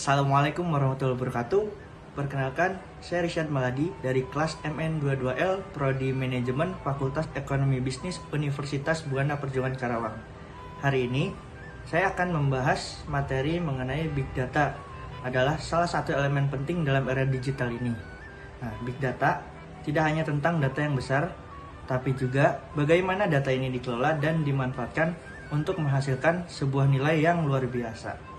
Assalamualaikum warahmatullahi wabarakatuh. Perkenalkan, saya Risyad Maladi dari kelas MN22L Prodi Manajemen Fakultas Ekonomi Bisnis Universitas Buana Perjuangan Karawang. Hari ini, saya akan membahas materi mengenai Big Data adalah salah satu elemen penting dalam era digital ini. Nah, Big Data tidak hanya tentang data yang besar, tapi juga bagaimana data ini dikelola dan dimanfaatkan untuk menghasilkan sebuah nilai yang luar biasa.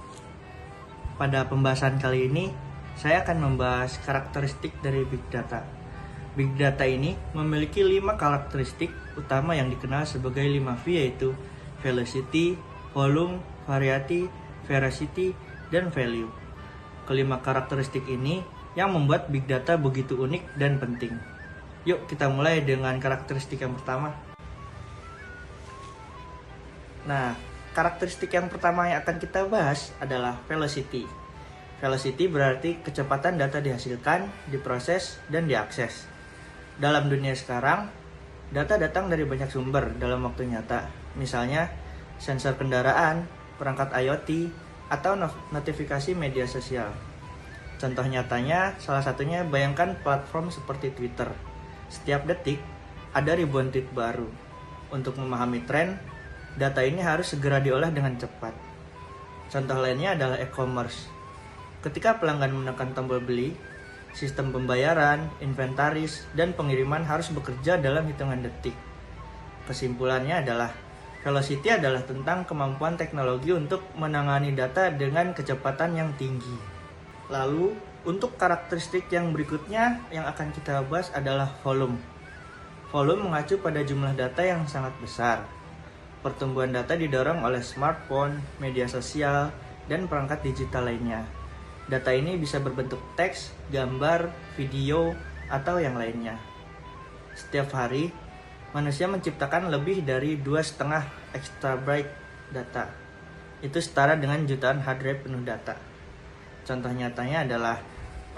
Pada pembahasan kali ini, saya akan membahas karakteristik dari Big Data. Big Data ini memiliki 5 karakteristik utama yang dikenal sebagai 5V, yaitu velocity, volume, variety, veracity, dan value. Kelima karakteristik ini yang membuat Big Data begitu unik dan penting. Yuk kita mulai dengan karakteristik yang pertama. Nah, karakteristik yang pertama yang akan kita bahas adalah velocity. Velocity berarti kecepatan data dihasilkan, diproses, dan diakses. Dalam dunia sekarang, data datang dari banyak sumber dalam waktu nyata. Misalnya, sensor kendaraan, perangkat IoT, atau notifikasi media sosial. Contoh nyatanya, salah satunya bayangkan platform seperti Twitter. Setiap detik, ada ribuan tweet baru. Untuk memahami tren, data ini harus segera diolah dengan cepat. Contoh lainnya adalah e-commerce. Ketika pelanggan menekan tombol beli, sistem pembayaran, inventaris, dan pengiriman harus bekerja dalam hitungan detik. Kesimpulannya adalah, velocity adalah tentang kemampuan teknologi untuk menangani data dengan kecepatan yang tinggi. Lalu, untuk karakteristik yang berikutnya yang akan kita bahas adalah volume. Volume mengacu pada jumlah data yang sangat besar. Pertumbuhan data didorong oleh smartphone, media sosial, dan perangkat digital lainnya. Data ini bisa berbentuk teks, gambar, video, atau yang lainnya. Setiap hari, manusia menciptakan lebih dari 2,5 exabyte data. Itu setara dengan jutaan hard drive penuh data. Contoh nyatanya adalah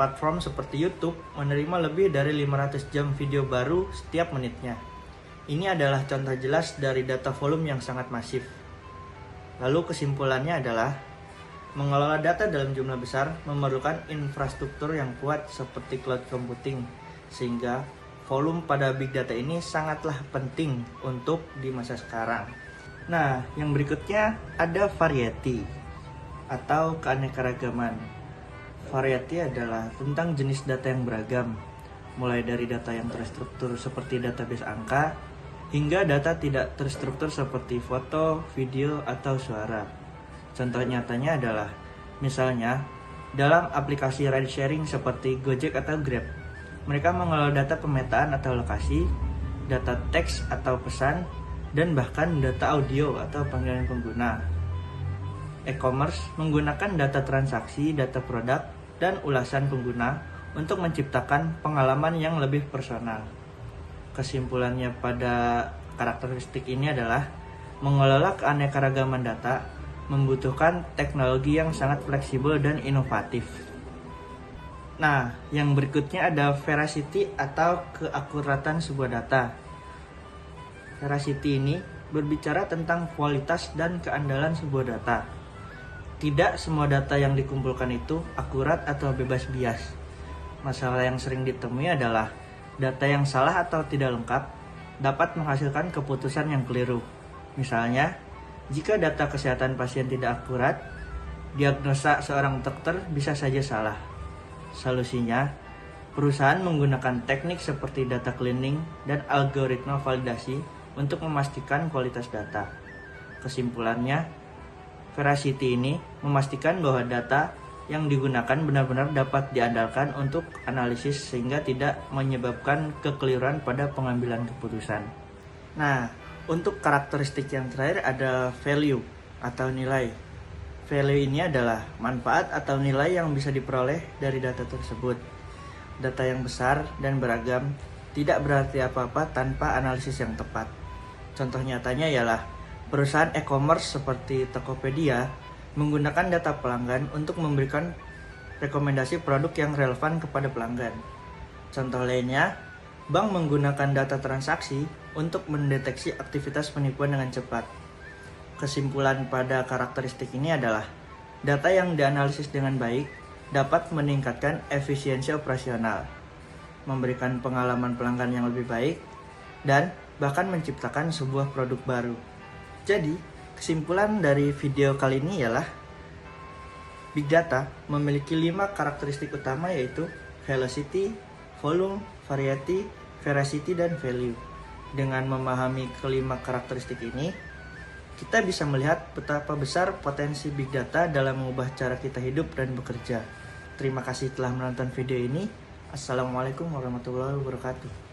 platform seperti YouTube menerima lebih dari 500 jam video baru setiap menitnya. Ini adalah contoh jelas dari data volume yang sangat masif. Lalu kesimpulannya adalah, mengelola data dalam jumlah besar memerlukan infrastruktur yang kuat seperti cloud computing, sehingga volume pada big data ini sangatlah penting untuk di masa sekarang. Nah, yang berikutnya ada variety atau keanekaragaman. Variety adalah tentang jenis data yang beragam, mulai dari data yang terstruktur seperti database angka, hingga data tidak terstruktur seperti foto, video, atau suara. Contoh nyatanya adalah, misalnya, dalam aplikasi ride sharing seperti Gojek atau Grab, mereka mengelola data pemetaan atau lokasi, data teks atau pesan, dan bahkan data audio atau panggilan pengguna. E-commerce menggunakan data transaksi, data produk, dan ulasan pengguna untuk menciptakan pengalaman yang lebih personal. Kesimpulannya pada karakteristik ini adalah, mengelola keanekaragaman data membutuhkan teknologi yang sangat fleksibel dan inovatif. Nah, yang berikutnya ada veracity atau keakuratan sebuah data. Veracity ini berbicara tentang kualitas dan keandalan sebuah data. Tidak semua data yang dikumpulkan itu akurat atau bebas bias. Masalah yang sering ditemui adalah data yang salah atau tidak lengkap dapat menghasilkan keputusan yang keliru. Misalnya, jika data kesehatan pasien tidak akurat, diagnosa seorang dokter bisa saja salah. Solusinya, perusahaan menggunakan teknik seperti data cleaning dan algoritma validasi untuk memastikan kualitas data. Kesimpulannya, veracity ini memastikan bahwa data yang digunakan benar-benar dapat diandalkan untuk analisis sehingga tidak menyebabkan kekeliruan pada pengambilan keputusan. Nah, untuk karakteristik yang terakhir ada value atau nilai. Value ini adalah manfaat atau nilai yang bisa diperoleh dari data tersebut. Data yang besar dan beragam tidak berarti apa-apa tanpa analisis yang tepat. Contoh nyatanya ialah perusahaan e-commerce seperti Tokopedia menggunakan data pelanggan untuk memberikan rekomendasi produk yang relevan kepada pelanggan. Contoh lainnya, bank menggunakan data transaksi untuk mendeteksi aktivitas penipuan dengan cepat. Kesimpulan pada karakteristik ini adalah, Data yang dianalisis dengan baik dapat meningkatkan efisiensi operasional, memberikan pengalaman pelanggan yang lebih baik, dan bahkan menciptakan sebuah produk baru. Jadi, kesimpulan dari video kali ini ialah Big Data memiliki 5 karakteristik utama, yaitu velocity, volume, variety, veracity, dan value. Dengan memahami kelima karakteristik ini, kita bisa melihat betapa besar potensi Big Data dalam mengubah cara kita hidup dan bekerja. Terima kasih telah menonton video ini. Assalamualaikum warahmatullahi wabarakatuh.